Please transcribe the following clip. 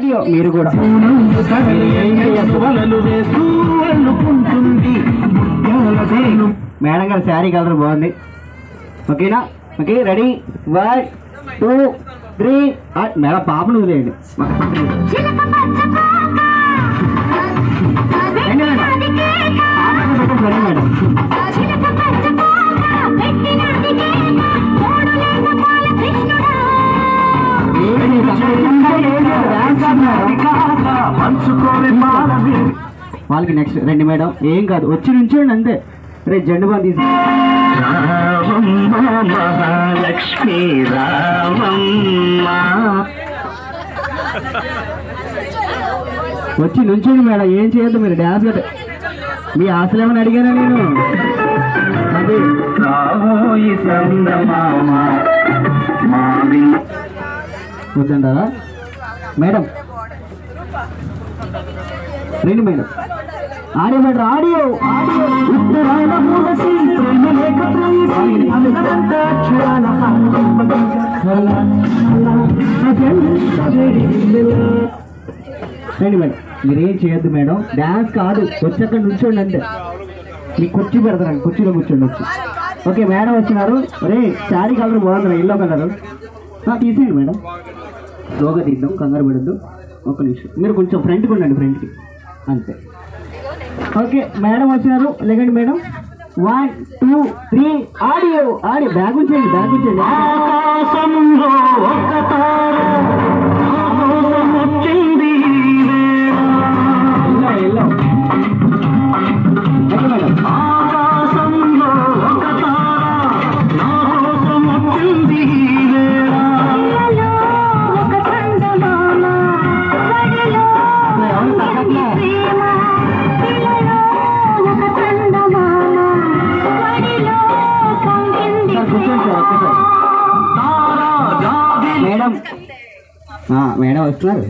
మీరు కూడా మేడం గారు శారీ కలర్ బాగుంది. ఓకేనా? Okay, ready, 1 2 3. మేడం పాపను వదిలేయండి. సరే మేడం. వాళ్ళకి నెక్స్ట్ రండి మేడం, ఏం కాదు, వచ్చి నుంచోండి అంతే. రే జెండు బాగా తీసి మహాలక్ష్మి రామమ్మ వచ్చి నుంచోండి మేడం, ఏం చేయొద్దు మీరు డ్యాన్స్ గట్ట. మీ ఆశలు ఏమని అడిగానా నేను? అది వద్దంటారా మేడం? రండి మేడం. ఆడియో మేడం, ఆడియో రండి మేడం. మీరేం చేయొద్దు మేడం, డ్యాన్స్ కాదు, వచ్చాక నుంచోండి అంటే. మీకు కుర్చీ పెడతారండి, కుర్చీలో కూర్చోండి వచ్చి. ఓకే మేడం వచ్చినారు. రే శారీ కలర్ బాగుంది, ఎల్లో కలర్ తీసేయండి మేడం. స్లోగా తీద్దాం, కంగారు పడద్దు. ఒక నిమిషం మీరు కొంచెం ఫ్రంట్కి ఉండండి, ఫ్రంట్కి అంతే. ఓకే మేడం వచ్చినారు, లేకండి మేడం. 1 2 3. ఆడియో ఆడియో బ్యాగ్ ఉంచండి, బ్యాగ్ ఉంచండి. Yellow okay madam. Madam madam వస్తున్నారు.